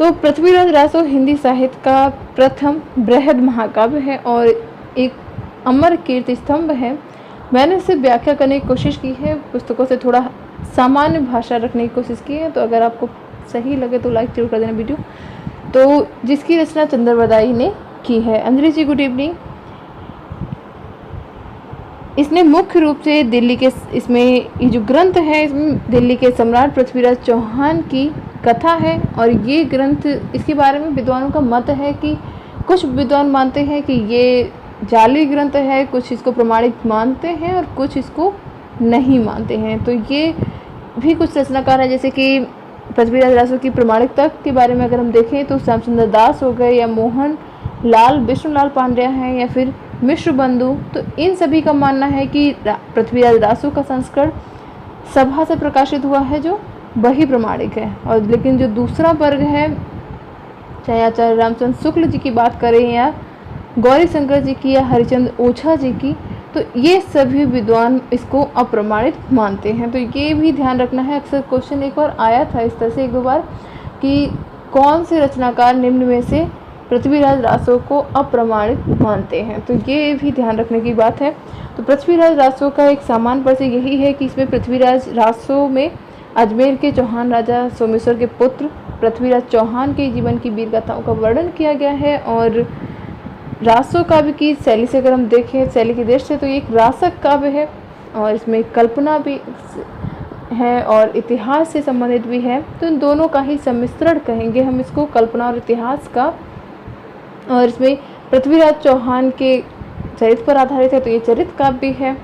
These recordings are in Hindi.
तो पृथ्वीराज रासो हिंदी साहित्य का प्रथम बृहद महाकाव्य है और एक अमर कीर्ति स्तंभ है। मैंने इसे व्याख्या करने की कोशिश की है, पुस्तकों से थोड़ा सामान्य भाषा रखने की कोशिश की है, तो अगर आपको सही लगे तो लाइक जरूर कर देना वीडियो। तो जिसकी रचना चंद्रवरदाई ने की है। अंजलि जी गुड इवनिंग। इसने मुख्य रूप से दिल्ली के, इसमें ये जो ग्रंथ है इसमें दिल्ली के सम्राट पृथ्वीराज चौहान की कथा है। और ये ग्रंथ, इसके बारे में विद्वानों का मत है कि कुछ विद्वान मानते हैं कि ये जाली ग्रंथ है, कुछ इसको प्रमाणित मानते हैं और कुछ इसको नहीं मानते हैं। तो ये भी कुछ रचनाकार है, जैसे कि पृथ्वीराज रासो की प्रमाणिकता के बारे में अगर हम देखें तो श्यामचंद्र दास हो गए या मोहन लाल विष्णुलाल पांड्या हैं या फिर मिश्र बंधु। तो इन सभी का मानना है कि पृथ्वीराज रासो का संस्करण सभा से प्रकाशित हुआ है जो वही प्रमाणिक है। और लेकिन जो दूसरा वर्ग है, चाहे आचार्य रामचंद्र शुक्ल जी की बात करें या गौरी शंकर जी की या हरिचंद्र ओझा जी की, तो ये सभी विद्वान इसको अप्रमाणित मानते हैं। तो ये भी ध्यान रखना है। अक्सर क्वेश्चन एक बार आया था इस तरह से एक दो बार कि कौन से रचनाकार निम्न में से पृथ्वीराज रासो को अप्रमाणित मानते हैं, तो ये भी ध्यान रखने की बात है। तो पृथ्वीराज रासो का एक सामान्य परिचय यही है कि इसमें पृथ्वीराज रासो में अजमेर के चौहान राजा सोमेश्वर के पुत्र पृथ्वीराज चौहान के जीवन की वीर गाथाओं का वर्णन किया गया है। और रासो काव्य की शैली से अगर हम देखें, शैली की दृष्टि से, तो ये एक रासक काव्य है और इसमें कल्पना भी है और इतिहास से संबंधित भी है। तो इन दोनों का ही सम्मिश्रण कहेंगे हम इसको, कल्पना और इतिहास का। और इसमें पृथ्वीराज चौहान के चरित्र पर आधारित है, तो ये चरित्र काव्य है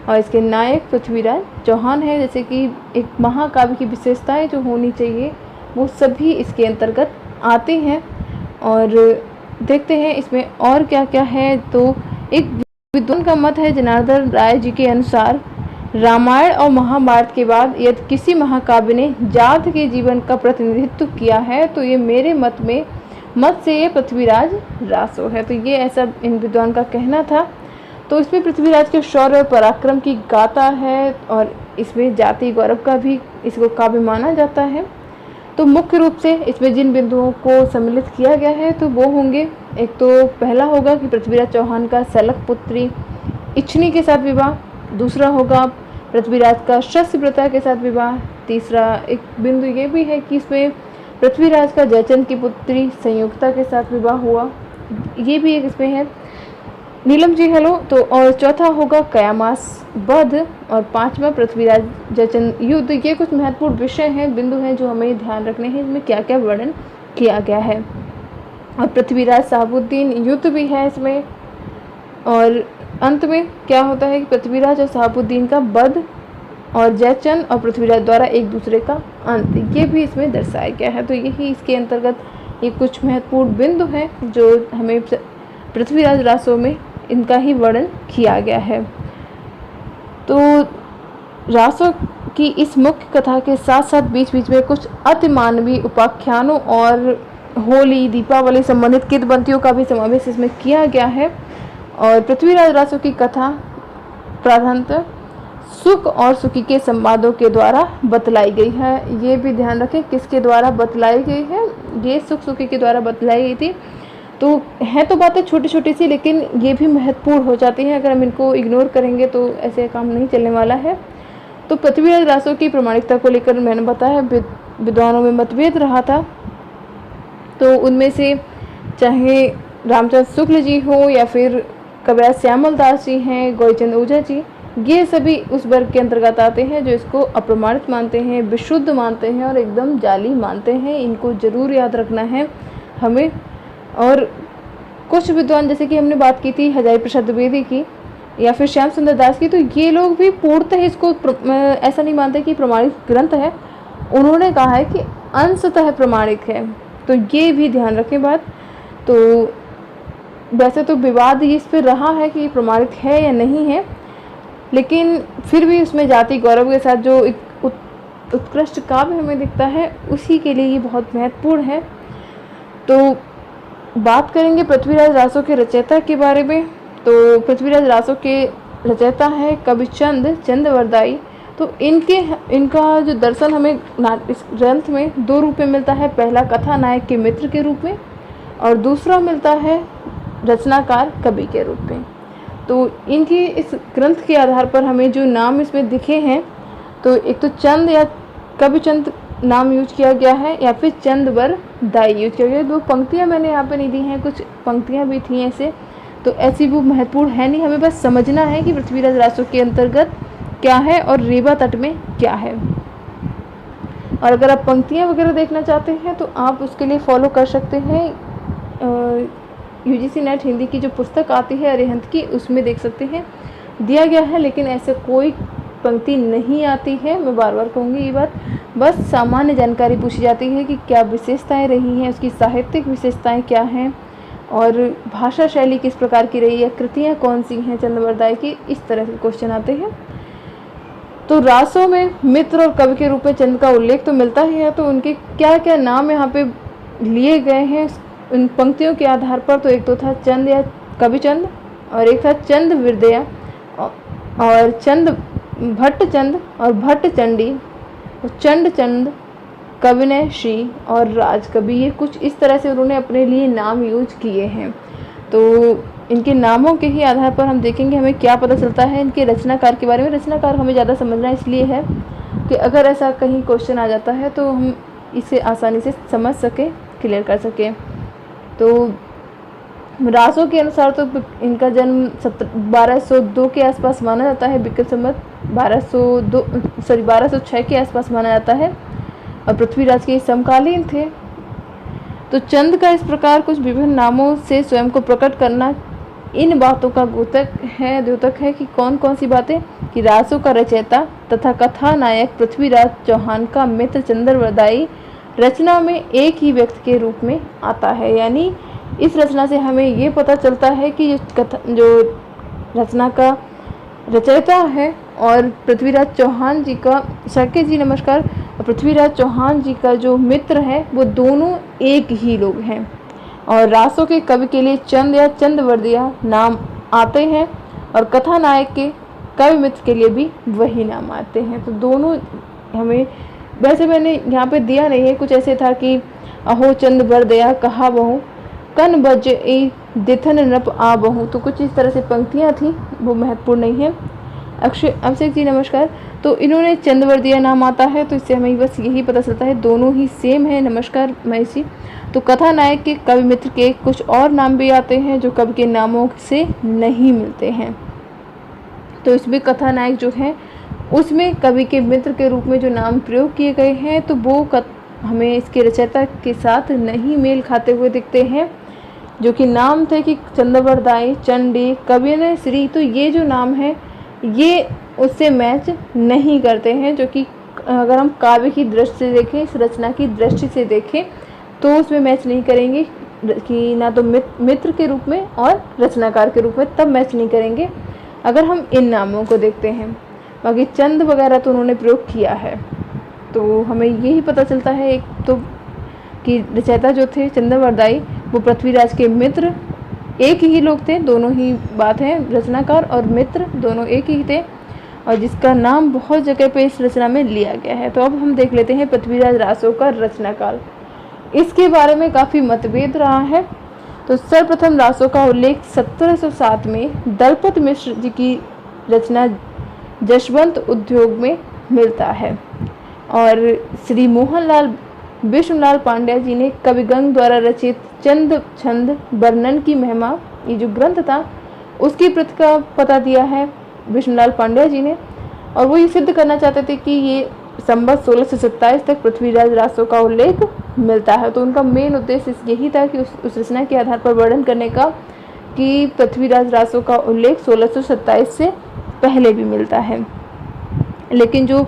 और इसके नायक पृथ्वीराज चौहान है। जैसे कि एक महाकाव्य की विशेषताएं जो होनी चाहिए वो सभी इसके अंतर्गत आते हैं। और देखते हैं इसमें और क्या क्या है। तो एक विद्वान का मत है जनार्दन राय जी के अनुसार, रामायण और महाभारत के बाद यदि किसी महाकाव्य ने जात के जीवन का प्रतिनिधित्व किया है तो ये मेरे मत से ये पृथ्वीराज रासो है। तो ये ऐसा इन विद्वान का कहना था। तो इसमें पृथ्वीराज के शौर्य और पराक्रम की गाथा है और इसमें जाति गौरव का भी इसको काव्य माना जाता है। तो मुख्य रूप से इसमें जिन बिंदुओं को सम्मिलित किया गया है तो वो होंगे, एक तो पहला होगा कि पृथ्वीराज चौहान का सलक पुत्री इच्छनी के साथ विवाह, दूसरा होगा पृथ्वीराज का शस्त्रप्रता के साथ विवाह, तीसरा एक बिंदु ये भी है कि इसमें पृथ्वीराज का जयचंद की पुत्री संयुक्ता के साथ विवाह हुआ, ये भी एक इसमें है। नीलम जी हेलो। तो और चौथा होगा कयामास वध और पांचवा पृथ्वीराज जयचंद युद्ध। ये कुछ महत्वपूर्ण विषय हैं, बिंदु हैं जो हमें ध्यान रखने हैं, इसमें क्या क्या वर्णन किया गया है। और पृथ्वीराज शहाबुद्दीन युद्ध भी है इसमें। और अंत में क्या होता है कि पृथ्वीराज और शहाबुद्दीन का वध और जयचंद और पृथ्वीराज द्वारा एक दूसरे का अंत, ये भी इसमें दर्शाया गया है। तो यही इसके अंतर्गत ये कुछ महत्वपूर्ण बिंदु हैं जो हमें पृथ्वीराज रासो में इनका ही वर्णन किया गया है। तो रासो की इस मुख्य कथा के साथ साथ बीच बीच में कुछ अतिमानवीय उपाख्यानों और होली दीपावली संबंधित किंवदंतियों का भी समावेश इसमें किया गया है। और पृथ्वीराज रासो की कथा प्रधानतः सुख और सुखी के संवादों के द्वारा बतलाई गई है। ये भी ध्यान रखें किसके द्वारा बतलाई गई है, ये सुख सुखी के द्वारा बतलाई गई थी। तो हैं तो बातें छोटी छोटी सी, लेकिन ये भी महत्वपूर्ण हो जाती हैं। अगर हम इनको इग्नोर करेंगे तो ऐसे काम नहीं चलने वाला है। तो पृथ्वीराज रासो की प्रमाणिकता को लेकर मैंने बताया विद्वानों में मतभेद रहा था। तो उनमें से चाहे रामचंद्र शुक्ल जी हो या फिर कविराज श्यामल दास जी हैं, गौरीचंद ओझा जी, ये सभी उस वर्ग के अंतर्गत आते हैं जो इसको अप्रमाणित मानते हैं, विशुद्ध मानते हैं और एकदम जाली मानते हैं। इनको जरूर याद रखना है हमें। और कुछ विद्वान, जैसे कि हमने बात की थी हजारी प्रसाद द्विवेदी की या फिर श्याम सुंदर दास की, तो ये लोग भी पूर्णतः इसको ऐसा नहीं मानते कि प्रमाणित ग्रंथ है। उन्होंने कहा है कि अंशतः प्रमाणिक है। तो ये भी ध्यान रखें बात। तो वैसे तो विवाद इस पर रहा है कि प्रमाणित है या नहीं है, लेकिन फिर भी उसमें जाति गौरव के साथ जो एक उत्कृष्ट काव्य हमें दिखता है उसी के लिए ये बहुत महत्वपूर्ण है। तो बात करेंगे पृथ्वीराज रासो के रचयिता के बारे में। तो पृथ्वीराज रासो के रचयिता है कवि चंद्रवरदाई। तो तो इनका जो दर्शन हमें इस ग्रंथ में 2 रूप में मिलता है। पहला कथा नायक के मित्र के रूप में और दूसरा मिलता है रचनाकार कवि के रूप में। तो इनकी इस ग्रंथ के आधार पर हमें जो नाम इसमें दिखे हैं, तो एक तो चंद या कविचंद नाम यूज किया गया है या फिर चंदवर दाई यूज किया गया है। 2 पंक्तियाँ मैंने यहाँ पे नहीं दी हैं, कुछ पंक्तियाँ भी थी ऐसे, तो ऐसी वो महत्वपूर्ण है नहीं, हमें बस समझना है कि पृथ्वीराज रासो के अंतर्गत क्या है और रेवा तट में क्या है। और अगर आप पंक्तियाँ वगैरह देखना चाहते हैं तो आप उसके लिए फॉलो कर सकते हैं UGC नेट हिंदी की जो पुस्तक आती है अरिहंत की, उसमें देख सकते हैं, दिया गया है। लेकिन ऐसे कोई पंक्ति नहीं आती है, मैं बार बार कहूँगी ये बात। बस सामान्य जानकारी पूछी जाती है कि क्या विशेषताएं रही हैं, उसकी साहित्यिक विशेषताएं क्या हैं और भाषा शैली किस प्रकार की रही है, कृतियाँ कौन सी हैं चंदवर दाई की, इस तरह के क्वेश्चन आते हैं। तो रासों में मित्र और कवि के रूप में चंद का उल्लेख तो मिलता ही है, तो उनके क्या क्या नाम यहाँ पे लिए गए हैं उन पंक्तियों के आधार पर। तो एक तो था चंद या कविचंद और एक था चंद विरदया और चंद भट्ट चंद और भट्ट चंडी, चंड चंद, कविनय श्री और राजकवि। ये कुछ इस तरह से उन्होंने अपने लिए नाम यूज किए हैं। तो इनके नामों के ही आधार पर हम देखेंगे हमें क्या पता चलता है इनके रचनाकार के बारे में। रचनाकार हमें ज़्यादा समझना इसलिए है कि अगर ऐसा कहीं क्वेश्चन आ जाता है तो हम इसे आसानी से समझ सकें, क्लियर कर सकें। तो रासों के अनुसार तो इनका जन्म 1202 के आसपास माना जाता है, विक्रम संवत 1206 के आसपास माना जाता है और पृथ्वीराज के समकालीन थे। तो चंद का इस प्रकार कुछ विभिन्न नामों से स्वयं को प्रकट करना इन बातों का द्योतक है कि कौन कौन सी बातें, कि रासों का रचयिता तथा कथा नायक पृथ्वीराज चौहान का मित्र चंदवर दाई रचना में एक ही व्यक्ति के रूप में आता है। यानी इस रचना से हमें ये पता चलता है कि जो रचना का रचयिता है और पृथ्वीराज चौहान जी का, साकेत जी नमस्कार, पृथ्वीराज चौहान जी का जो मित्र है वो दोनों एक ही लोग हैं। और रासों के कवि के लिए चंद या चंदवर्दिया नाम आते हैं और कथा नायक के कवि मित्र के लिए भी वही नाम आते हैं। तो दोनों हमें, वैसे मैंने यहाँ पे दिया नहीं है, कुछ ऐसे था कि अहो चंद वर्दया कहा बहु कन बज ए दिथन नप आ बहु, तो कुछ इस तरह से पंक्तियाँ थी, वो महत्वपूर्ण नहीं है। अभिषेक जी नमस्कार। तो इन्होंने चंदवर्दिया नाम आता है, तो इससे हमें बस यही पता चलता है दोनों ही सेम है। नमस्कार महेश जी। तो कथा नायक के कवि मित्र के कुछ और नाम भी आते हैं जो कवि के नामों से नहीं मिलते हैं। तो इसमें कथा नायक जो है उसमें कवि के मित्र के रूप में जो नाम प्रयोग किए गए हैं तो वो हमें इसके रचयिता के साथ नहीं मेल खाते हुए दिखते हैं, जो कि नाम थे कि चंदवर दाई, चंडी, कविनय श्री। तो ये जो नाम है ये उससे मैच नहीं करते हैं, जो कि अगर हम काव्य की दृष्टि से देखें, इस रचना की दृष्टि से देखें तो उसमें मैच नहीं करेंगे कि ना तो मित्र के रूप में और रचनाकार के रूप में, तब मैच नहीं करेंगे अगर हम इन नामों को देखते हैं। बाकी चंद वगैरह तो उन्होंने प्रयोग किया है, तो हमें यही पता चलता है एक तो कि रचयिता जो थे चंदवर दाई वो पृथ्वीराज के मित्र एक ही लोग थे, दोनों ही बात है, रचनाकार और मित्र दोनों एक ही थे और जिसका नाम बहुत जगह पे इस रचना में लिया गया है। तो अब हम देख लेते हैं पृथ्वीराज रासो का रचनाकाल। इसके बारे में काफ़ी मतभेद रहा है। तो सर्वप्रथम रासो का उल्लेख 1707 में दलपत मिश्र जी की रचना जशवंत उद्योग में मिलता है और श्री मोहनलाल विष्णुलाल पांड्या जी ने कविगंग द्वारा रचित चंद छंद वर्णन की महिमा, ये जो ग्रंथ था उसकी प्रति का पता दिया है विष्णुलाल पांड्या जी ने, और वो ये सिद्ध करना चाहते थे कि ये संवत 1627 तक पृथ्वीराज रासो का उल्लेख मिलता है। तो उनका मेन उद्देश्य यही था कि उस रचना के आधार पर वर्णन करने का कि पृथ्वीराज रासो का उल्लेख 1627 से पहले भी मिलता है। लेकिन जो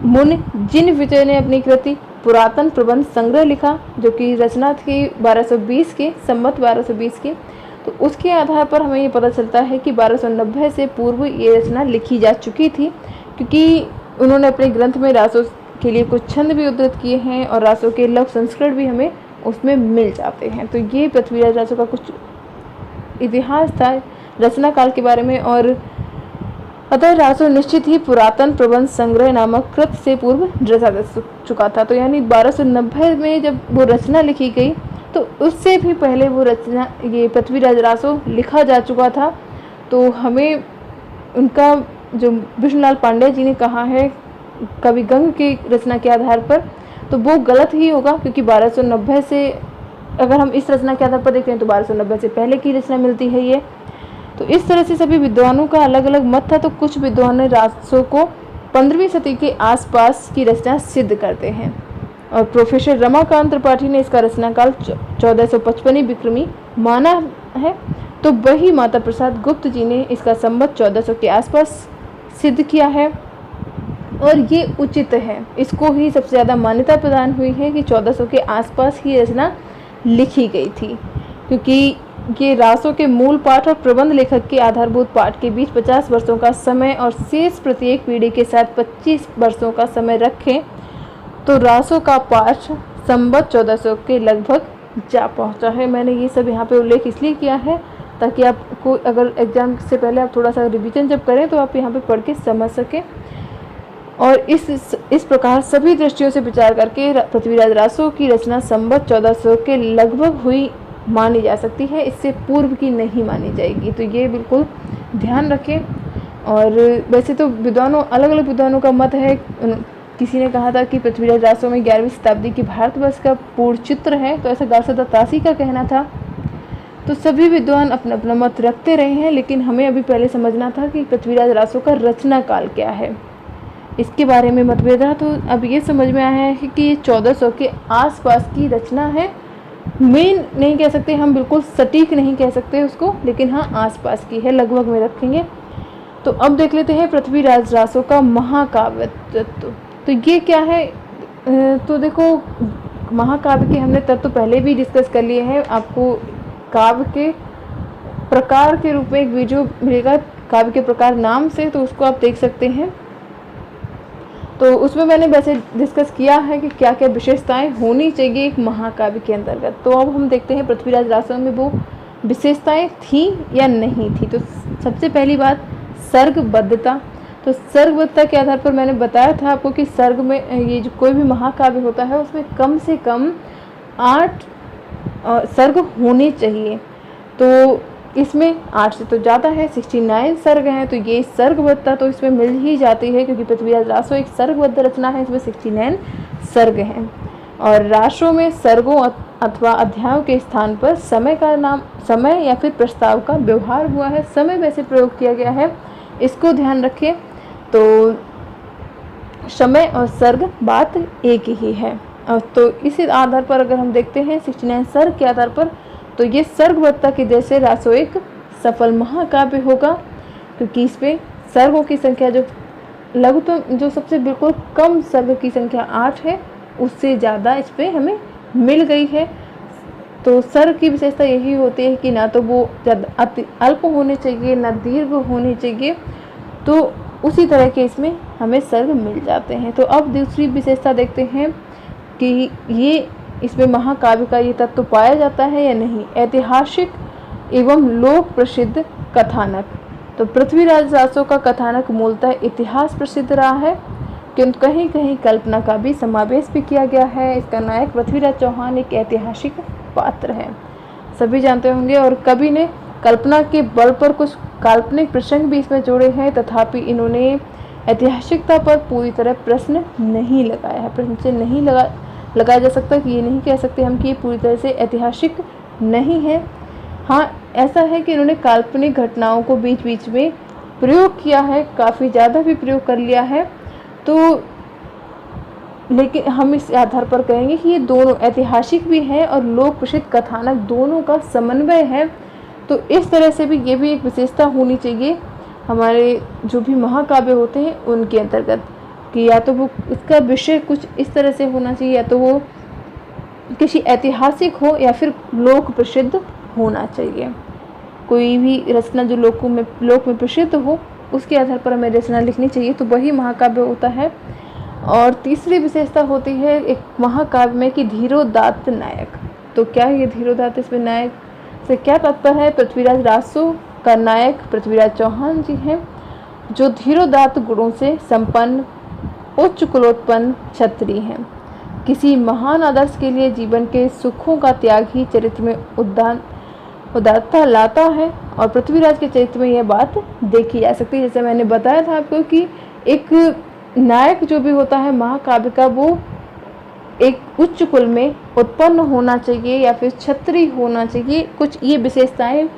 मुनि जिन विजय ने अपनी कृति पुरातन प्रबंध संग्रह लिखा, जो कि रचना थी 1220 के, संवत 1220 के, तो उसके आधार पर हमें ये पता चलता है कि 1290 से पूर्व ये रचना लिखी जा चुकी थी, क्योंकि उन्होंने अपने ग्रंथ में रासों के लिए कुछ छंद भी उद्धृत किए हैं और रासों के लघु संस्करण भी हमें उसमें मिल जाते हैं। तो ये पृथ्वीराज रासो का कुछ इतिहास था रचना काल के बारे में। और अतः रासो निश्चित ही पुरातन प्रबंध संग्रह नामक कृत से पूर्व रचा जा चुका था। तो यानी 1290 में जब वो रचना लिखी गई तो उससे भी पहले वो रचना, ये पृथ्वीराज रासो लिखा जा चुका था। तो हमें उनका जो विष्णुलाल पांडे जी ने कहा है कवि गंग की रचना के आधार पर, तो वो गलत ही होगा, क्योंकि 1290 से अगर हम इस रचना के आधार पर देखें तो 1290 से पहले की रचना मिलती है ये। तो इस तरह से सभी विद्वानों का अलग अलग मत था। तो कुछ विद्वान ने रासो को 15वीं सदी के आसपास की रचना सिद्ध करते हैं, और प्रोफेसर रमाकांत त्रिपाठी ने इसका रचनाकाल 1455 विक्रमी माना है। तो वही माता प्रसाद गुप्त जी ने इसका संवत 1400 के आसपास सिद्ध किया है, और ये उचित है। इसको ही सबसे ज़्यादा मान्यता प्रदान हुई है कि 1400 के आसपास ही रचना लिखी गई थी, क्योंकि ये रासो के मूल पाठ और प्रबंध लेखक के आधारभूत पाठ के बीच 50 वर्षों का समय और शेष प्रत्येक पीढ़ी के साथ 25 वर्षों का समय रखें तो रासो का पाठ संवत 1400 के लगभग जा पहुंचा है। मैंने ये सब यहाँ पे उल्लेख इसलिए किया है ताकि आपको अगर एग्जाम से पहले आप थोड़ा सा रिवीजन जब करें तो आप यहाँ पे पढ़ के समझ सकें। और इस प्रकार सभी दृष्टियों से विचार करके पृथ्वीराज रासो की रचना संवत 1400 के लगभग हुई मानी जा सकती है, इससे पूर्व की नहीं मानी जाएगी। तो ये बिल्कुल ध्यान रखें। और वैसे तो विद्वानों, अलग अलग विद्वानों का मत है। किसी ने कहा था कि पृथ्वीराज रासो में 11वीं शताब्दी की भारतवर्ष का पूर्ण चित्र है, तो ऐसा गार्सदा तासी का कहना था। तो सभी विद्वान अपना अपना मत रखते रहे हैं, लेकिन हमें अभी पहले समझना था कि पृथ्वीराज रासो का रचना काल क्या है, इसके बारे में मतभेद रहा। तो अब ये समझ में आया है कि ये 1400 के आसपास की रचना है। मेन नहीं कह सकते हम, बिल्कुल सटीक नहीं कह सकते उसको, लेकिन हाँ आसपास की है, लगभग में रखेंगे। तो अब देख लेते हैं पृथ्वीराज रासो का महाकाव्य तत्व। तो ये क्या है? तो देखो, महाकाव्य के हमने तत्व पहले भी डिस्कस कर लिए हैं। आपको काव्य के प्रकार के रूप में एक वीडियो मिलेगा काव्य के प्रकार नाम से, तो उसको आप देख सकते हैं। तो उसमें मैंने वैसे डिस्कस किया है कि क्या क्या विशेषताएं होनी चाहिए एक महाकाव्य के अंतर्गत। तो अब हम देखते हैं पृथ्वीराज रासो में वो विशेषताएं थी या नहीं थी। तो सबसे पहली बात, सर्गबद्धता। तो सर्गबद्धता के आधार पर मैंने बताया था आपको कि सर्ग में ये जो कोई भी महाकाव्य होता है उसमें कम से कम 8 सर्ग होने चाहिए। तो इसमें 8 से तो ज़्यादा है, 69 सर्ग हैं। तो ये सर्गबद्धता तो इसमें मिल ही जाती है, क्योंकि पृथ्वीराज रासो एक सर्गबद्ध रचना है, इसमें 69 सर्ग हैं। और रासो में सर्गों अथवा अध्यायों के स्थान पर समय का नाम, समय या फिर प्रस्ताव का व्यवहार हुआ है। समय वैसे प्रयोग किया गया है, इसको ध्यान रखें। तो समय और सर्ग बात एक ही है। और तो इसी आधार पर अगर हम देखते हैं 69 सर्ग के आधार पर, तो ये सर्गबद्धता की वजह से रासो एक सफल महाकाव्य होगा, क्योंकि इसमें सर्गों की संख्या जो लघुतम, जो सबसे बिल्कुल कम सर्ग की संख्या 8 है, उससे ज़्यादा इस पर हमें मिल गई है। तो सर्ग की विशेषता यही होती है कि ना तो वो ज़्यादा अति अल्प होने चाहिए, ना दीर्घ होने चाहिए। तो उसी तरह के इसमें हमें सर्ग मिल जाते हैं। तो अब दूसरी विशेषता देखते हैं कि ये इसमें महाकाव्य का ये तत्व पाया जाता है या नहीं। ऐतिहासिक एवं लोक प्रसिद्ध कथानक। तो पृथ्वीराज रासो का कथानक मूलतः इतिहास प्रसिद्ध रहा है, किंतु कहीं कहीं कल्पना का भी समावेश भी किया गया है। इसका नायक पृथ्वीराज चौहान एक ऐतिहासिक पात्र है, सभी जानते होंगे। और कवि ने कल्पना के बल पर कुछ काल्पनिक प्रसंग भी इसमें जोड़े हैं, तथापि इन्होंने ऐतिहासिकता पर पूरी तरह प्रश्न नहीं लगाया है। प्रश्न से नहीं लगाया जा सकता कि ये नहीं कह सकते हम कि ये पूरी तरह से ऐतिहासिक नहीं है। हाँ, ऐसा है कि इन्होंने काल्पनिक घटनाओं को बीच बीच में प्रयोग किया है, काफ़ी ज़्यादा भी प्रयोग कर लिया है। तो लेकिन हम इस आधार पर कहेंगे कि ये दोनों ऐतिहासिक भी है और लोक प्रसिद्ध कथानक, दोनों का समन्वय है। तो इस तरह से भी ये भी एक विशेषता होनी चाहिए हमारे जो भी महाकाव्य होते हैं उनके अंतर्गत, कि या तो वो इसका विषय कुछ इस तरह से होना चाहिए, या तो वो किसी ऐतिहासिक हो या फिर लोक प्रसिद्ध होना चाहिए। कोई भी रचना जो लोक में प्रसिद्ध हो, उसके आधार पर हमें रचना लिखनी चाहिए, तो वही महाकाव्य होता है। और तीसरी विशेषता होती है एक महाकाव्य में कि धीरोदात्त नायक। तो क्या ये धीरोदात्त, इसमें नायक से क्या तात्पर्य है? पृथ्वीराज रासो का नायक पृथ्वीराज चौहान जी हैं, जो धीरोदात्त गुणों से संपन्न उच्च कुलोत्पन्न क्षत्रिय हैं। किसी महान आदर्श के लिए जीवन के सुखों का त्याग ही चरित्र में उदारता लाता है, और पृथ्वीराज के चरित्र में यह बात देखी जा सकती है। जैसे मैंने बताया था आपको कि एक नायक जो भी होता है महाकाव्य का, वो एक उच्च कुल में उत्पन्न होना चाहिए या फिर क्षत्रिय होना चाहिए। कुछ ये विशेषताएं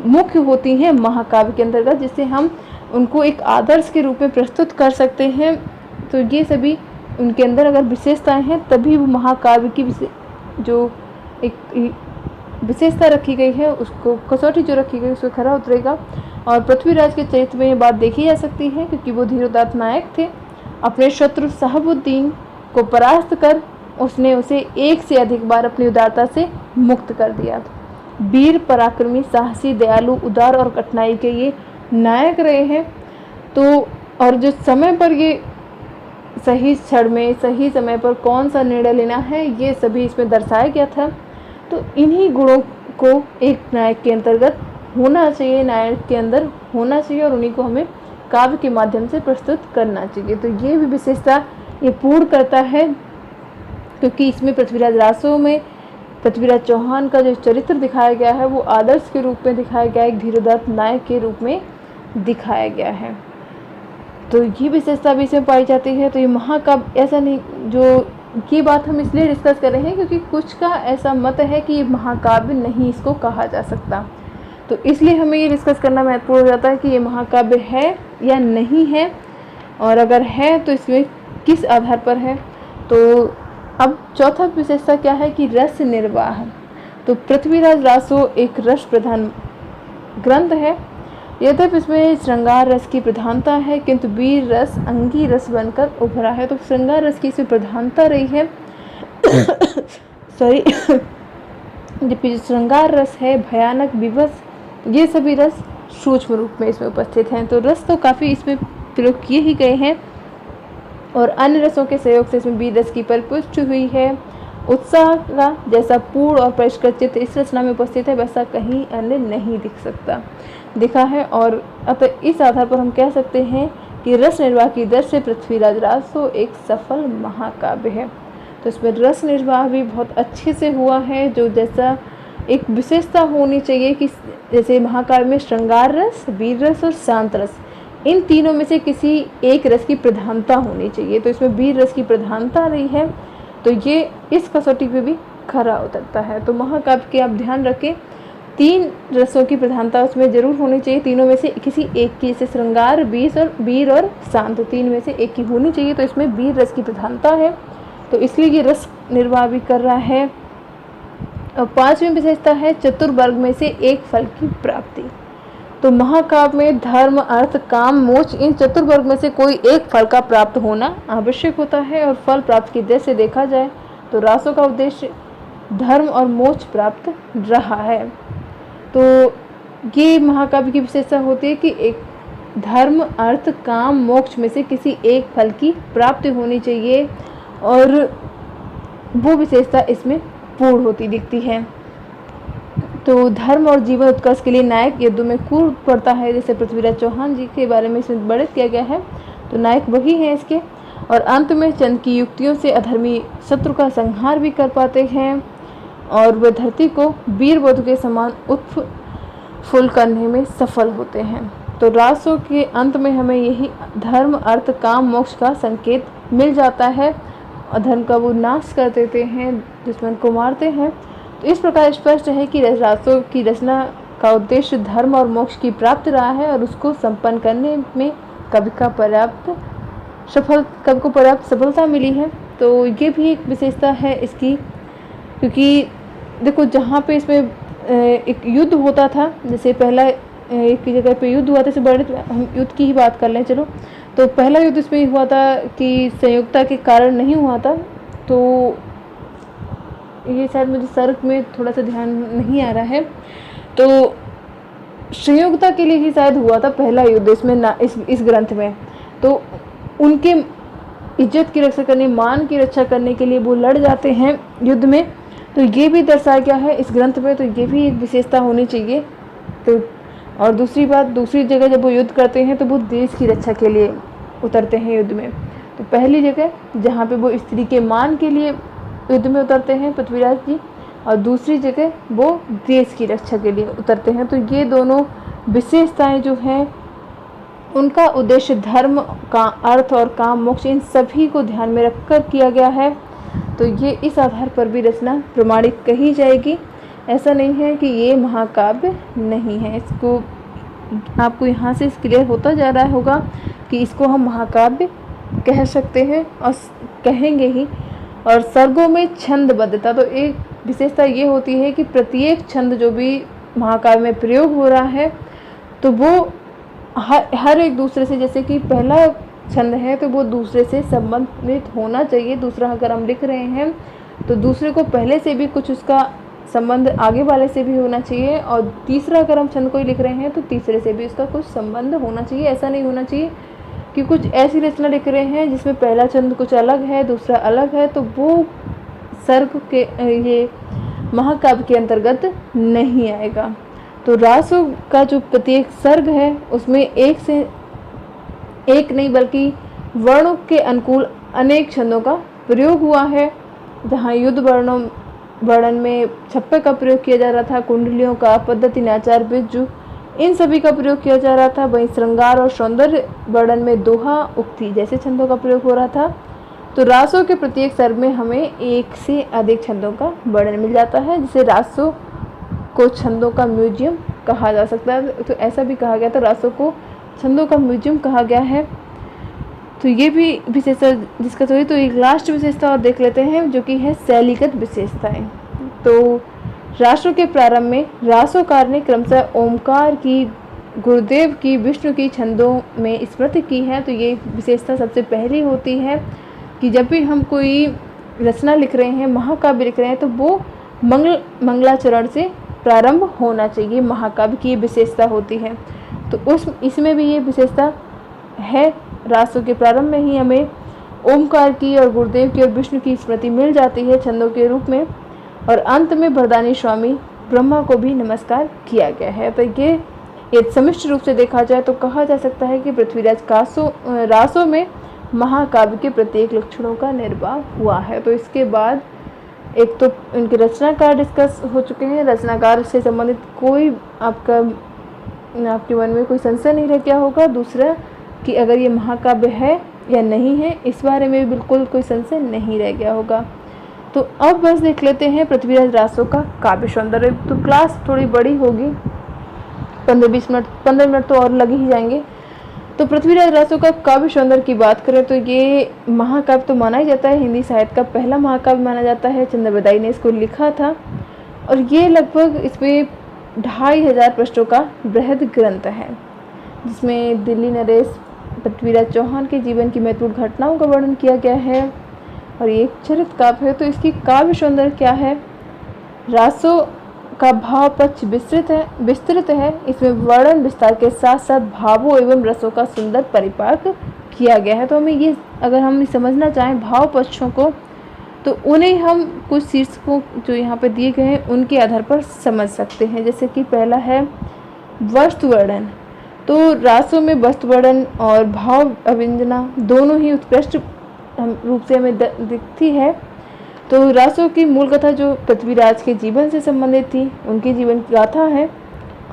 मुख्य होती हैं महाकाव्य के अंतर्गत, जिससे हम उनको एक आदर्श के रूप में प्रस्तुत कर सकते हैं। तो ये सभी उनके अंदर अगर विशेषताएं हैं तभी वो महाकाव्य की जो एक विशेषता रखी गई है, उसको कसौटी जो रखी गई उसको खरा उतरेगा। और पृथ्वीराज के चरित्र में ये बात देखी जा सकती है, क्योंकि वो धीरोदात्त नायक थे। अपने शत्रु शहाबुद्दीन को परास्त कर उसने उसे एक से अधिक बार अपनी उदारता से मुक्त कर दिया। वीर, पराक्रमी, साहसी, दयालु, उदार और कठिनाई के ये नायक रहे हैं। तो और जो समय पर ये सही क्षण में सही समय पर कौन सा निर्णय लेना है, ये सभी इसमें दर्शाया गया था। तो इन्हीं गुणों को एक नायक के अंतर्गत होना चाहिए, नायक के अंदर होना चाहिए, और उन्हीं को हमें काव्य के माध्यम से प्रस्तुत करना चाहिए। तो ये भी विशेषता ये पूर्ण करता है, क्योंकि इसमें पृथ्वीराज रासो में पृथ्वीराज चौहान का जो चरित्र दिखाया गया है वो आदर्श के रूप में दिखाया गया है, एक धीरोदात्त नायक के रूप में दिखाया गया है। तो ये विशेषता भी इसमें पाई जाती है। तो ये महाकाव्य ऐसा नहीं, जो ये बात हम इसलिए डिस्कस कर रहे हैं क्योंकि कुछ का ऐसा मत है कि ये महाकाव्य नहीं इसको कहा जा सकता। तो इसलिए हमें ये डिस्कस करना महत्वपूर्ण हो जाता है कि ये महाकाव्य है या नहीं है, और अगर है तो इसमें किस आधार पर है। तो अब चौथा विशेषता क्या है कि रस निर्वाह। तो पृथ्वीराज रासो एक रस प्रधान ग्रंथ है। यद्यपि इसमें श्रृंगार रस की प्रधानता है, किंतु वीर रस अंगी रस बनकर उभरा है। तो श्रृंगार रस की इसमें प्रधानता रही है सॉरी जबकि श्रृंगार रस है भयानक, विवश, ये सभी रस सूक्ष्म रूप में इसमें उपस्थित हैं। तो रस तो काफ़ी इसमें प्रयोग किए ही गए हैं, और अन्य रसों के सहयोग से इसमें वीर रस की परिपुष्टि हुई है। उत्साह का जैसा पूर्ण और परिष्कृत चित्र इस रचना में उपस्थित है, वैसा कहीं अन्य नहीं दिखा है। और अतः इस आधार पर हम कह सकते हैं कि रस निर्वाह की दृष्टि से पृथ्वीराज रासो एक सफल महाकाव्य है। तो इसमें रस निर्वाह भी बहुत अच्छे से हुआ है, जो जैसा एक विशेषता होनी चाहिए कि जैसे महाकाव्य में श्रृंगार रस, वीर रस और शांत रस, इन तीनों में से किसी एक रस की प्रधानता होनी चाहिए। तो इसमें वीर रस की प्रधानता रही है, तो ये इस कसौटी पे भी खरा उतरता है। तो महाकाव्य के आप ध्यान रखें, 3 रसों की प्रधानता उसमें जरूर होनी चाहिए। तीनों में से किसी एक की, जैसे श्रृंगार, वीर और शांत, 3 में से एक की होनी चाहिए। तो इसमें वीर रस की प्रधानता है, तो इसलिए ये रस निर्वाह भी कर रहा है। और 5वीं विशेषता है चतुर्वर्ग में से एक फल की प्राप्ति। तो महाकाव्य में धर्म, अर्थ, काम, मोक्ष, इन चतुर्वर्ग में से कोई एक फल का प्राप्त होना आवश्यक होता है। और फल प्राप्त की दृष्टि से देखा जाए तो रासो का उद्देश्य धर्म और मोक्ष प्राप्त रहा है। तो ये महाकाव्य की विशेषता होती है कि एक धर्म, अर्थ, काम, मोक्ष में से किसी एक फल की प्राप्ति होनी चाहिए, और वो विशेषता इसमें पूर्ण होती दिखती है। तो धर्म और जीवन उत्कर्ष के लिए नायक युद्ध में कूद पड़ता है, जैसे पृथ्वीराज चौहान जी के बारे में इसमें वर्णित किया गया है। तो नायक वही हैं इसके, और अंत में चंद की युक्तियों से अधर्मी शत्रु का संहार भी कर पाते हैं, और वे धरती को वीर बधु के समान उत्फुल्ल करने में सफल होते हैं। तो रासो के अंत में हमें यही धर्म, अर्थ, काम, मोक्ष का संकेत मिल जाता है। अधर्म का वो नाश कर देते हैं, दुश्मन को मारते हैं। तो इस प्रकार स्पष्ट है कि रासो की रचना का उद्देश्य धर्म और मोक्ष की प्राप्ति रहा है, और उसको संपन्न करने में कवि को पर्याप्त सफलता मिली है। तो ये भी एक विशेषता है इसकी, क्योंकि देखो जहाँ पे इसमें एक युद्ध होता था, जैसे पहला एक जगह पे युद्ध हुआ था, जैसे बड़े हम युद्ध की ही बात कर लें चलो। तो पहला युद्ध इसमें हुआ था कि संयुक्ता के कारण नहीं हुआ था। तो ये शायद मुझे सर्क में थोड़ा सा ध्यान नहीं आ रहा है, तो संयुक्ता के लिए ही शायद हुआ था पहला युद्ध इसमें इस ग्रंथ में। तो उनके इज्जत की रक्षा करने, मान की रक्षा करने के लिए वो लड़ जाते हैं युद्ध में। तो ये भी दर्शाया गया है इस ग्रंथ में, तो ये भी एक विशेषता होनी चाहिए। तो और दूसरी बात, दूसरी जगह जब वो युद्ध करते हैं तो वो देश की रक्षा के लिए उतरते हैं युद्ध में। तो पहली जगह जहाँ पे वो स्त्री के मान के लिए युद्ध में उतरते हैं पृथ्वीराज जी, और दूसरी जगह वो देश की रक्षा के लिए उतरते हैं। तो ये दोनों विशेषताएं जो हैं उनका उद्देश्य धर्म का, अर्थ और काम, मोक्ष, इन सभी को ध्यान में रखकर किया गया है। तो ये इस आधार पर भी रचना प्रमाणित कही जाएगी। ऐसा नहीं है कि ये महाकाव्य नहीं है। इसको आपको यहाँ से क्लियर होता जा रहा होगा कि इसको हम महाकाव्य कह सकते हैं और कहेंगे ही। और सर्गों में छंदबद्धता, तो एक विशेषता ये होती है कि प्रत्येक छंद जो भी महाकाव्य में प्रयोग हो रहा है तो वो हर एक दूसरे से, जैसे कि पहला छंद है तो वो दूसरे से संबंधित होना चाहिए। दूसरा अगर हम लिख रहे हैं तो दूसरे को पहले से भी कुछ उसका संबंध आगे वाले से भी होना चाहिए, और तीसरा अगर हम छंद कोई लिख रहे हैं तो तीसरे से भी उसका कुछ संबंध होना चाहिए। ऐसा नहीं होना चाहिए कि कुछ ऐसी रचना लिख रहे हैं जिसमें पहला छंद कुछ अलग है, दूसरा अलग है, तो वो सर्ग के ये महाकाव्य के अंतर्गत नहीं आएगा। तो रासों का जो प्रत्येक सर्ग है उसमें एक से एक नहीं बल्कि वर्णों के अनुकूल अनेक छंदों का प्रयोग हुआ है। जहाँ युद्ध वर्णन में छप्पे का प्रयोग किया जा रहा था, कुंडलियों का, पद्धति, नाचार, बिज्जू, इन सभी का प्रयोग किया जा रहा था। वहीं श्रृंगार और सौंदर्य वर्णन में दोहा, उक्ति जैसे छंदों का प्रयोग हो रहा था। तो रासों के प्रत्येक सर्ग में हमें एक से अधिक छंदों का वर्णन मिल जाता है, जिसे रासों को छंदों का म्यूजियम कहा जा सकता है। तो ऐसा भी कहा गया था, रासों को छंदों का म्यूजियम कहा गया है। तो ये भी विशेषता जिसका तो एक लास्ट विशेषता और देख लेते हैं जो कि है शैलीगत विशेषताएं। तो रासों के प्रारंभ में रासोकार ने क्रमशः ओमकार की, गुरुदेव की, विष्णु की छंदों में स्मृति की है। तो ये विशेषता सबसे पहली होती है कि जब भी हम कोई रचना लिख रहे हैं, महाकाव्य लिख रहे हैं, तो वो मंगलाचरण से प्रारंभ होना चाहिए। महाकाव्य की ये विशेषता होती है। तो इसमें भी ये विशेषता है। रासों के प्रारंभ में ही हमें ओमकार की और गुरुदेव की और विष्णु की स्मृति मिल जाती है छंदों के रूप में, और अंत में भरदानी स्वामी ब्रह्मा को भी नमस्कार किया गया है। तो ये समिष्ट रूप से देखा जाए तो कहा जा सकता है कि पृथ्वीराज रासों में महाकाव्य के प्रत्येक लक्षणों का निर्वाह हुआ है। तो इसके बाद एक तो इनके रचनाकार डिस्कस हो चुके हैं। रचनाकार से संबंधित कोई आपके मन में कोई संशय नहीं रह गया होगा। दूसरा कि अगर ये महाकाव्य है या नहीं है, इस बारे में भी बिल्कुल कोई संशय नहीं रह गया होगा। तो अब बस देख लेते हैं पृथ्वीराज रासों का काव्य सौंदर्य। तो क्लास थोड़ी बड़ी होगी, 15 मिनट तो और लग ही जाएंगे। तो पृथ्वीराज रासों का काव्य सौंदर्य की बात करें तो ये महाकाव्य तो माना ही जाता है, हिंदी साहित्य का पहला महाकाव्य माना जाता है। चंद्रबदाई ने इसको लिखा था और ये लगभग इसमें 2500 पृष्ठों का बृहद ग्रंथ है, जिसमें दिल्ली नरेश पृथ्वीराज चौहान के जीवन की महत्वपूर्ण घटनाओं का वर्णन किया गया है और ये एक चरित्र काव्य है। तो इसकी काव्य सौंदर्य क्या है? रासों का भाव पक्ष विस्तृत है। इसमें वर्णन विस्तार के साथ साथ भावों एवं रसों का सुंदर परिपाक किया गया है। तो हमें ये, अगर हम समझना चाहें भाव पक्षों को, तो उन्हें हम कुछ शीर्षकों जो यहाँ पे दिए गए हैं उनके आधार पर समझ सकते हैं। जैसे कि पहला है वस्तु वर्णन। तो रासों में वस्तु वर्णन और भाव अभिव्यंजना दोनों ही उत्कृष्ट रूप से हमें दिखती है। तो रासों की मूल कथा जो पृथ्वीराज के जीवन से संबंधित थी, उनकी जीवन की गाथा है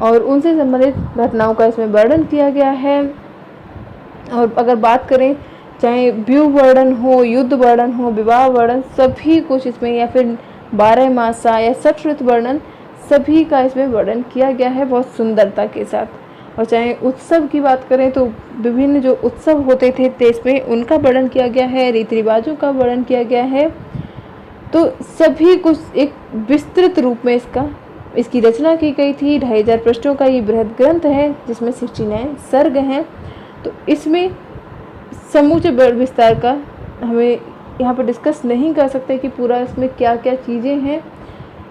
और उनसे संबंधित घटनाओं का इसमें वर्णन किया गया है। और अगर बात करें चाहे व्यूह वर्णन हो, युद्ध वर्णन हो, विवाह वर्णन, सभी कुछ इसमें, या फिर 12 मासा या सप्तऋत वर्णन, सभी का इसमें वर्णन किया गया है बहुत सुंदरता के साथ। और चाहे उत्सव की बात करें तो विभिन्न जो उत्सव होते थे देश में, उनका वर्णन किया गया है, रीति रिवाजों का वर्णन किया गया है। तो सभी कुछ एक विस्तृत रूप में इसकी रचना की गई थी। 2500 पृष्ठों का ये बृहद ग्रंथ है जिसमें 69 सर्ग हैं। तो इसमें समूचे विस्तार का हमें यहाँ पर डिस्कस नहीं कर सकते कि पूरा इसमें क्या क्या चीज़ें हैं।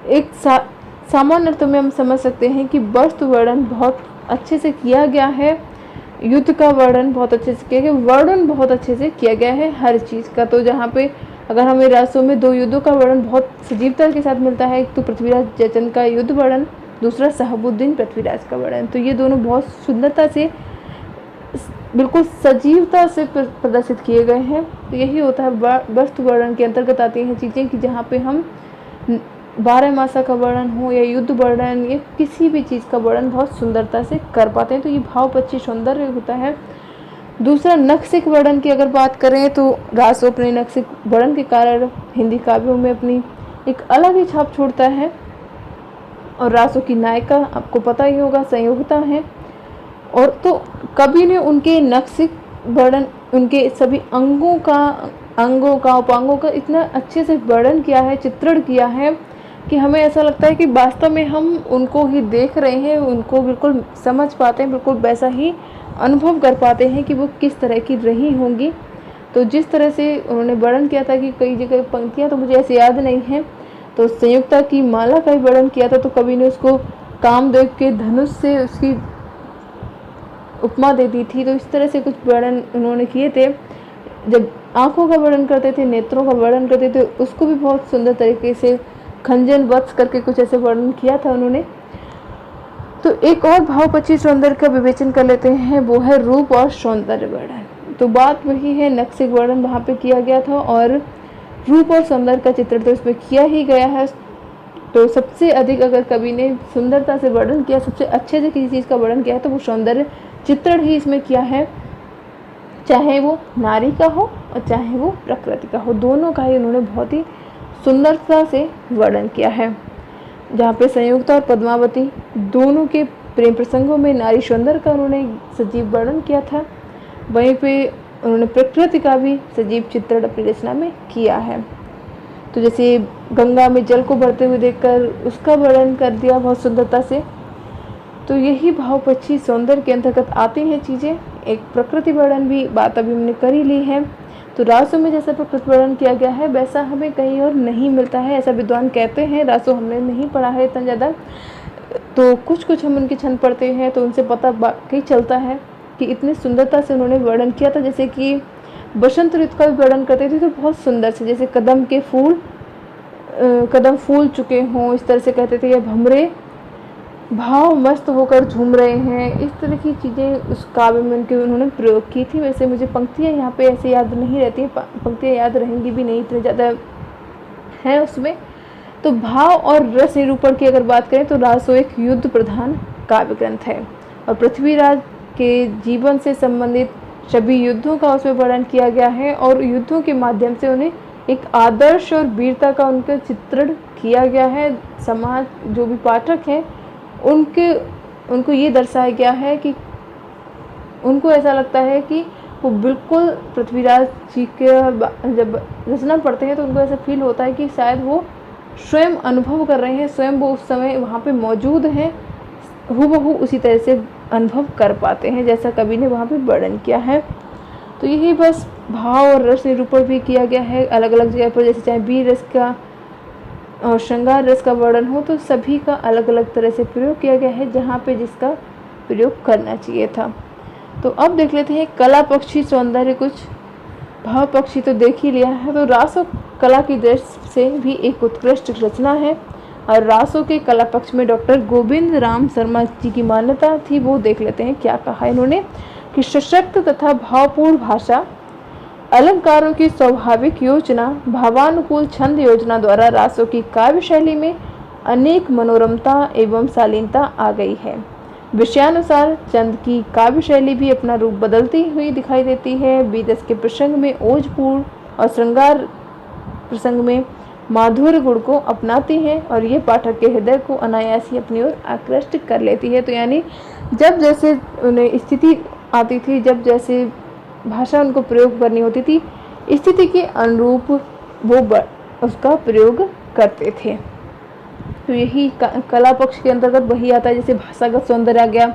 एक सामान्य अर्थों में हम समझ सकते हैं कि वस्तु वर्णन बहुत अच्छे से किया गया है, युद्ध का वर्णन बहुत अच्छे से किया गया, वर्णन बहुत अच्छे से किया गया है हर चीज़ का। तो जहाँ पे अगर हमें रासों में 2 युद्धों का वर्णन बहुत सजीवता के साथ मिलता है, एक तो पृथ्वीराज जयचंद का युद्ध वर्णन दूसरा शहाबुद्दीन पृथ्वीराज का वर्णन। तो ये दोनों बहुत सुंदरता से बिल्कुल सजीवता से प्रदर्शित किए गए हैं। तो यही होता है वस्तु वर्णन के अंतर्गत आती हैं चीज़ें कि जहाँ पे हम 12 मासा का वर्णन हो या युद्ध वर्णन या किसी भी चीज़ का वर्णन बहुत सुंदरता से कर पाते हैं। तो ये भावपक्षी सौंदर्य होता है। दूसरा नक्सिक वर्णन की अगर बात करें तो रासो अपने नक्सिक वर्णन के कारण हिंदी काव्यों में अपनी एक अलग ही छाप छोड़ता है। और रासो की नायिका आपको पता ही होगा संयोगिता है। और तो कवि ने उनके नक्सिक वर्णन, उनके सभी अंगों का उपांगों का इतना अच्छे से वर्णन किया है, चित्रण किया है कि हमें ऐसा लगता है कि वास्तव में हम उनको ही देख रहे हैं, उनको बिल्कुल समझ पाते हैं, बिल्कुल वैसा ही अनुभव कर पाते हैं कि वो किस तरह की रही होंगी। तो जिस तरह से उन्होंने वर्णन किया था कि कई जगह पंक्तियाँ तो मुझे ऐसे याद नहीं हैं, तो संयुक्ता की माला का ही वर्णन किया था। तो कवि ने उसको कामदेव के धनुष से उसकी उपमा दे दी थी। तो इस तरह से कुछ वर्णन उन्होंने किए थे। जब आँखों का वर्णन करते थे, नेत्रों का वर्णन करते थे, उसको भी बहुत सुंदर तरीके से खंजन वत्स करके कुछ ऐसे वर्णन किया था उन्होंने। तो एक और भावपक्षी सौंदर्य का विवेचन कर लेते हैं, वो है रूप और सौंदर्य वर्णन। तो बात वही है, नक्सिक वर्णन वहाँ पे किया गया था और रूप और सौंदर्य का चित्रण तो इसमें किया ही गया है। तो सबसे अधिक अगर कवि ने सुंदरता से वर्णन किया, सबसे अच्छे से किसी चीज़ का वर्णन किया है तो वो सौंदर्य चित्रण ही इसमें किया है, चाहे वो नारी का हो और चाहे वो प्रकृति का हो, दोनों का ही उन्होंने बहुत ही सुंदरता से वर्णन किया है। जहाँ पे संयुक्ता और पद्मावती दोनों के प्रेम प्रसंगों में नारी सौंदर्य का उन्होंने सजीव वर्णन किया था, वहीं पे उन्होंने प्रकृति का भी सजीव चित्रण अपनी रचना में किया है। तो जैसे गंगा में जल को बढ़ते हुए देखकर उसका वर्णन कर दिया बहुत सुंदरता से। तो यही भावपक्षी सौंदर्य के अंतर्गत आती हैं चीज़ें। एक प्रकृति वर्णन भी बात अभी हमने कर ही ली है। तो रासो में जैसा प्रकृति वर्णन किया गया है वैसा हमें कहीं और नहीं मिलता है, ऐसा विद्वान कहते हैं। रासो हमने नहीं पढ़ा है इतना ज़्यादा, तो कुछ हम उनके छंद पढ़ते हैं तो उनसे पता वाकई चलता है कि इतनी सुंदरता से उन्होंने वर्णन किया था। जैसे कि बसंत ऋतु का भी वर्णन करते थे तो बहुत सुंदर से, जैसे कदम फूल चुके हों, इस तरह से कहते थे, या भंवरे भाव मस्त होकर झूम रहे हैं, इस तरह की चीज़ें उस काव्य में उन्होंने प्रयोग की थी। वैसे मुझे पंक्तियाँ यहाँ पे ऐसे याद नहीं रहती हैं, पंक्तियाँ याद रहेंगी भी नहीं, इतने ज़्यादा है उसमें। तो भाव और रस निरूपण की अगर बात करें तो रासो एक युद्ध प्रधान काव्य ग्रंथ है और पृथ्वीराज के जीवन से संबंधित सभी युद्धों का उसमें वर्णन किया गया है और युद्धों के माध्यम से उन्हें एक आदर्श और वीरता का उनका चित्रण किया गया है। समाज जो भी पाठक हैं उनको ये दर्शाया गया है कि उनको ऐसा लगता है कि वो बिल्कुल पृथ्वीराज जी के जब रचना पढ़ते हैं तो उनको ऐसा फील होता है कि शायद वो स्वयं अनुभव कर रहे हैं, स्वयं वो उस समय वहाँ पे मौजूद हैं, हूबहू उसी तरह से अनुभव कर पाते हैं जैसा कवि ने वहाँ पे वर्णन किया है। तो यही बस भाव और रस निरूपण भी किया गया है अलग अलग जगह पर, जैसे चाहे वीर रस का और श्रृंगार रस का वर्णन हो तो सभी का अलग अलग तरह से प्रयोग किया गया है जहाँ पे जिसका प्रयोग करना चाहिए था। तो अब देख लेते हैं कला पक्षी सौंदर्य। कुछ भाव पक्षी तो देख ही लिया है, तो रासो कला की दृष्टि से भी एक उत्कृष्ट रचना है और रासो के कला पक्ष में डॉक्टर गोविंद राम शर्मा जी की मान्यता थी। वो देख लेते हैं क्या कहा इन्होंने कि सशक्त तथा भावपूर्ण भाषा, अलंकारों की स्वाभाविक योजना, भावानुकूल छंद योजना द्वारा रासो की काव्य शैली में अनेक मनोरमता एवं शालीनता आ गई है। विषयानुसार चंद की काव्य शैली भी अपना रूप बदलती हुई दिखाई देती है। बीदस के प्रसंग में ओजपूर्ण और श्रृंगार प्रसंग में माधुर्य गुण को अपनाती है और ये पाठक के हृदय को अनायास ही अपनी ओर आकृष्ट कर लेती है। तो यानी जब जैसे उन्हें स्थिति आती थी, जब जैसे भाषा उनको प्रयोग करनी होती थी, स्थिति के अनुरूप वो उसका प्रयोग करते थे। तो यही कला पक्ष के अंतर्गत वही आता है। जैसे भाषागत सौंदर्य आ गया,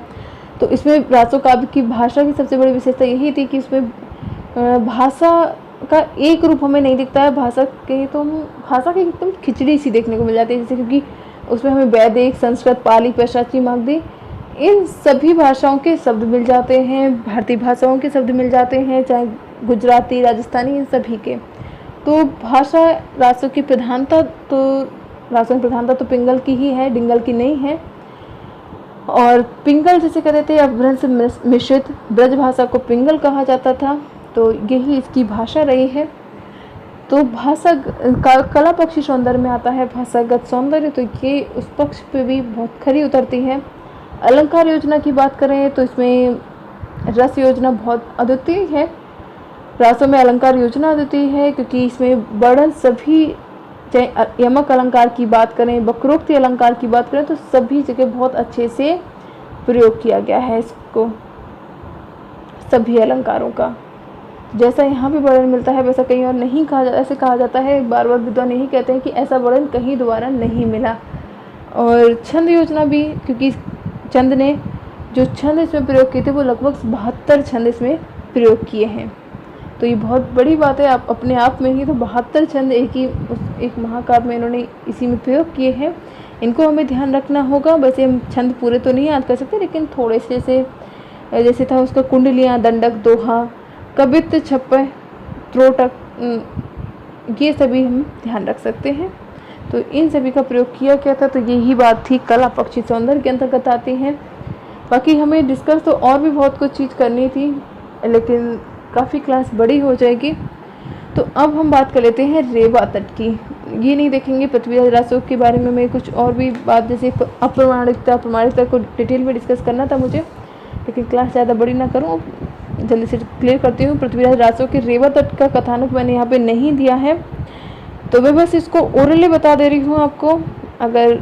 तो इसमें रासो काव्य की भाषा की सबसे बड़ी विशेषता यही थी कि इसमें भाषा का एक रूप हमें नहीं दिखता है। भाषा की एकदम खिचड़ी सी देखने को मिल जाती है, जैसे क्योंकि उसमें हमें वैदिक, संस्कृत, पाली, पैशाची, मागधी इन सभी भाषाओं के शब्द मिल जाते हैं, भारतीय भाषाओं के शब्द मिल जाते हैं, चाहे गुजराती, राजस्थानी, इन सभी के। तो भाषा रासो की प्रधानता तो पिंगल की ही है, डिंगल की नहीं है। और पिंगल जिसे कहते थे अपभ्रंश मिश्रित ब्रज भाषा को पिंगल कहा जाता था। तो यही इसकी भाषा रही है। तो भाषा कला पक्षी सौंदर्य में आता है भाषागत सौंदर्य, तो ये उस पक्ष पे भी बहुत खरी उतरती है। अलंकार योजना की बात करें तो इसमें रस योजना बहुत अद्वितीय है। रासों में अलंकार योजना अद्वितीय है क्योंकि इसमें वर्णन सभी, चाहे यमक अलंकार की बात करें, वक्रोक्ति अलंकार की बात करें, तो सभी जगह बहुत अच्छे से प्रयोग किया गया है इसको, सभी अलंकारों का। जैसा यहाँ पे वर्णन मिलता है वैसा कहीं और नहीं कहा जाता, ऐसे कहा जाता है, बार बार विद्वान यही कहते हैं कि ऐसा वर्णन कहीं दोबारा नहीं मिला। और छंद योजना भी, क्योंकि चंद ने जो छंद इसमें प्रयोग किए थे वो लगभग 72 छंद इसमें प्रयोग किए हैं। तो ये बहुत बड़ी बात है आप अपने आप में ही। तो 72 छंद एक महाकाव्य में इन्होंने इसी में प्रयोग किए हैं। इनको हमें ध्यान रखना होगा। वैसे हम छंद पूरे तो नहीं याद कर सकते, लेकिन थोड़े से जैसे था उसका कुंडलियाँ, दंडक, दोहा, कवित्त, छप्पय, त्रोटक, ये सभी हम ध्यान रख सकते हैं। तो इन सभी का प्रयोग किया गया था। तो यही बात थी कला पक्षी सौंदर्य के अंतर्गत आती है। बाकी हमें डिस्कस तो और भी बहुत कुछ चीज़ करनी थी, लेकिन काफ़ी क्लास बड़ी हो जाएगी। तो अब हम बात कर लेते हैं रेवा तट की। ये नहीं देखेंगे पृथ्वीराज रासो के बारे में, मैं कुछ और भी बात जैसे प्रमाणिकता को डिटेल में डिस्कस करना था मुझे, लेकिन क्लास ज़्यादा बड़ी ना करूँ, जल्दी से क्लियर करती हूँ। पृथ्वीराज रासो के रेवा तट का कथानक मैंने यहाँ पे नहीं दिया है, तो मैं बस इसको ओरली बता दे रही हूँ आपको, अगर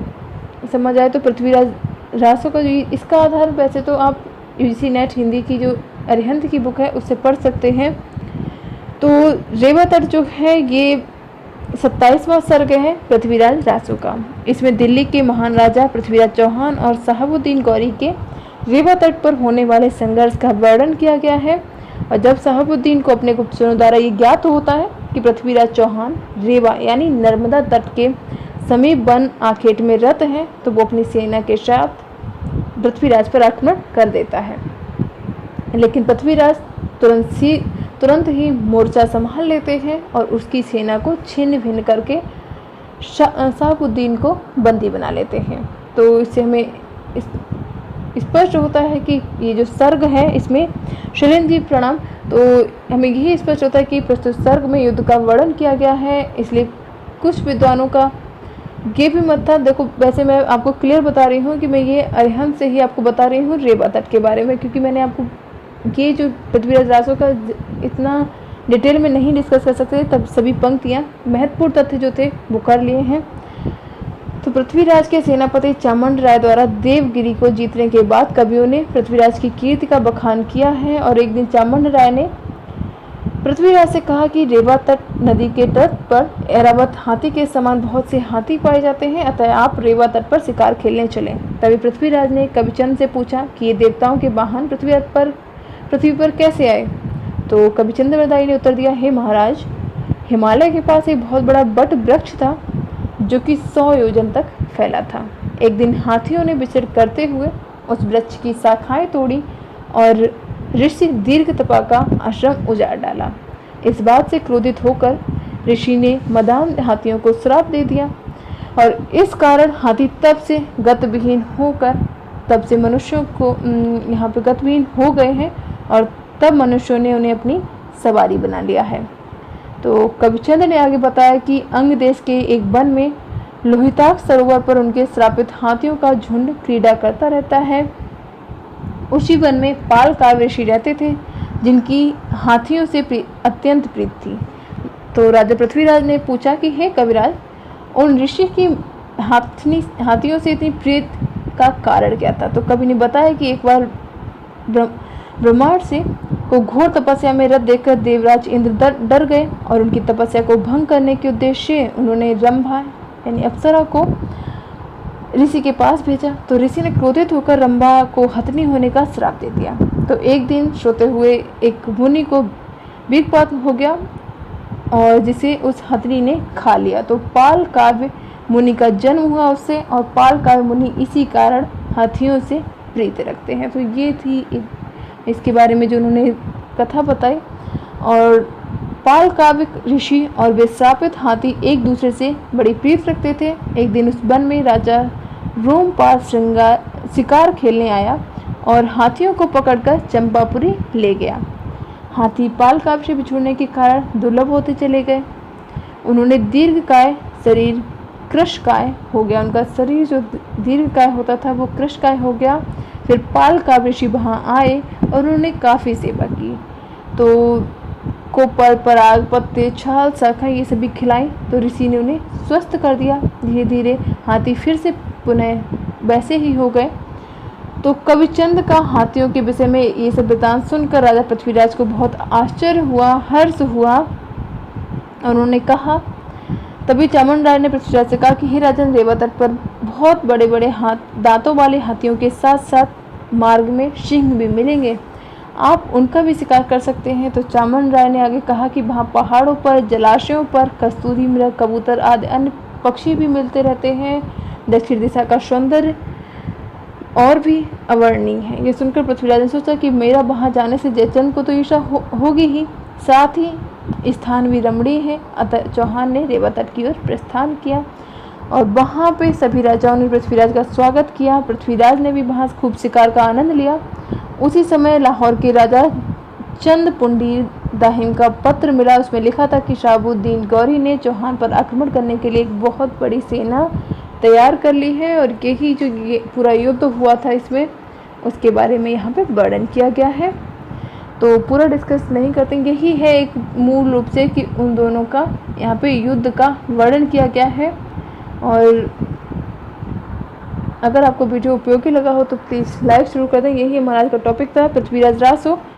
समझ आए तो। पृथ्वीराज रासो का जो इसका आधार, वैसे तो आप यूजीसी नेट हिंदी की जो अरिहंत की बुक है उससे पढ़ सकते हैं। तो रेवा तट जो है ये 27वां सर्ग है पृथ्वीराज रासो का। इसमें दिल्ली के महान राजा पृथ्वीराज चौहान और साहबुद्दीन गौरी के रेवा तट पर होने वाले संघर्ष का वर्णन किया गया है। और जब साहबुद्दीन को अपने गुप्तचरों द्वारा ये ज्ञात होता है कि पृथ्वीराज चौहान रेवा यानी नर्मदा तट के समीप वन आखेट में रत हैं, तो वो अपनी सेना के साथ पृथ्वीराज पर आक्रमण कर देता है। लेकिन पृथ्वीराज तुरंत ही मोर्चा संभाल लेते हैं और उसकी सेना को छिन्न भिन्न करके साहबुद्दीन को बंदी बना लेते हैं। तो इससे हमें स्पष्ट होता है कि ये जो सर्ग है इसमें शैलेंद्र जी प्रणाम, तो हमें यही स्पष्ट होता है कि प्रस्तुत सर्ग में युद्ध का वर्णन किया गया है। इसलिए कुछ विद्वानों का ये भी मत था। देखो वैसे मैं आपको क्लियर बता रही हूँ कि मैं ये अरिहंत से ही आपको बता रही हूँ रेवा तट के बारे में, क्योंकि मैंने आपको ये जो पृथ्वीराज रासो का इतना डिटेल में नहीं डिस्कस कर सकते, तब सभी पंक्तियाँ महत्वपूर्ण तथ्य जो थे वो कर लिए हैं। तो पृथ्वीराज के सेनापति चामुंड राय द्वारा देवगिरी को जीतने के बाद कवियों ने पृथ्वीराज की कीर्ति का बखान किया है। और एक दिन चामुंड राय ने पृथ्वीराज से कहा कि रेवा तट नदी के तट पर ऐरावत हाथी के समान बहुत से हाथी पाए जाते हैं, अतः आप रेवा तट पर शिकार खेलने चलें। तभी पृथ्वीराज ने कविचंद से पूछा कि ये देवताओं के वाहन पृथ्वी पर कैसे आए। तो कविचंद ने उत्तर दिया, हे महाराज, हिमालय के पास एक बहुत बड़ा बट वृक्ष था जो कि 100 योजन तक फैला था। एक दिन हाथियों ने विचरण करते हुए उस वृक्ष की शाखाएं तोड़ी और ऋषि दीर्घतपा का आश्रम उजाड़ डाला। इस बात से क्रोधित होकर ऋषि ने मदान हाथियों को श्राप दे दिया और इस कारण हाथी तब से गतविहीन होकर मनुष्यों को यहाँ पे गतविहीन हो गए हैं और तब मनुष्यों ने उन्हें अपनी सवारी बना लिया है। तो कविचंद ने आगे बताया कि अंग देश के एक वन में लोहिताक्ष सरोवर पर उनके श्रापित हाथियों का झुंड क्रीड़ा करता रहता है। उसी वन में पाल काव्य ऋषि रहते थे जिनकी हाथियों से अत्यंत प्रीत थी। तो राजा पृथ्वीराज ने पूछा कि हे कविराज, उन ऋषि की हाथियों से इतनी प्रीत का कारण क्या था। तो कवि ने बताया कि एक बार ब्रह्मांड से को घोर तपस्या में रत देखकर देवराज इंद्र डर गए और उनकी तपस्या को भंग करने के उद्देश्य उन्होंने रंभा यानी अप्सरा को ऋषि के पास भेजा। तो ऋषि ने क्रोधित होकर रंभा को हथनी होने का श्राप दे दिया। तो एक दिन सोते हुए एक मुनि को वीरपात हो गया और जिसे उस हथनी ने खा लिया। तो पाल काव्य मुनि का जन्म हुआ उससे और पाल काव्य मुनि इसी कारण हाथियों से प्रीत रखते हैं। तो ये थी इसके बारे में जो उन्होंने कथा बताई। और पाल काव्य ऋषि और वे श्रापित हाथी एक दूसरे से बड़ी प्रीत रखते थे। एक दिन उस वन में राजा रोमपाल शिकार खेलने आया और हाथियों को पकड़कर चंपापुरी ले गया। हाथी पालकाव्य से बिछुड़ने के कारण दुर्लभ होते चले गए। उन्होंने दीर्घकाय शरीर कृशकाय हो गया, उनका शरीर जो दीर्घकाय होता था वो कृशकाय हो गया। फिर पालकाव्य ऋषि वहाँ आए और उन्होंने काफ़ी सेवा की, तो कोपर, पराग, पत्ते, छाल, शाखा ये सभी खिलाई, तो ऋषि ने उन्हें स्वस्थ कर दिया। धीरे धीरे हाथी फिर से पुनः वैसे ही हो गए। तो कविचंद का हाथियों के विषय में ये सब वृतांत सुनकर राजा पृथ्वीराज को बहुत आश्चर्य हुआ, हर्ष हुआ। उन्होंने कहा, तभी चामुंड राय ने पृथ्वीराज से कहा कि हे राजन, रेवा तट पर बहुत बड़े बड़े दांतों वाले हाथियों के साथ साथ मार्ग में सिंह भी मिलेंगे, आप उनका भी शिकार कर सकते हैं। तो चामुंड राय ने आगे कहा कि वहाँ पहाड़ों पर, जलाशयों पर कस्तूरी मृग, कबूतर आदि अन्य पक्षी भी मिलते रहते हैं। दक्षिण दिशा का सौंदर्य और भी अवर्णनीय है। ये सुनकर पृथ्वीराज ने सोचा कि मेरा वहाँ जाने से जयचंद को तो ईर्ष्या होगी ही, साथ ही स्थान भी रमणीय है। अतः चौहान ने रेवा तट की ओर प्रस्थान किया और वहाँ पे सभी राजाओं ने पृथ्वीराज का स्वागत किया। पृथ्वीराज ने भी वहाँ खूब शिकार का आनंद लिया। उसी समय लाहौर के राजा चंद पुंडीर दाहिम का पत्र मिला। उसमें लिखा था कि शहाबुद्दीन गौरी ने चौहान पर आक्रमण करने के लिए एक बहुत बड़ी सेना तैयार कर ली है, और यही जो ये पूरा युद्ध हुआ था इसमें, उसके बारे में यहाँ पे वर्णन किया गया है। तो पूरा डिस्कस नहीं करते, यही है एक मूल रूप से कि उन दोनों का यहाँ पे युद्ध का वर्णन किया गया है। और अगर आपको वीडियो उपयोगी लगा हो तो प्लीज़ लाइक जरूर कर दें। यही हमारा आज का टॉपिक था, पृथ्वीराज रासो।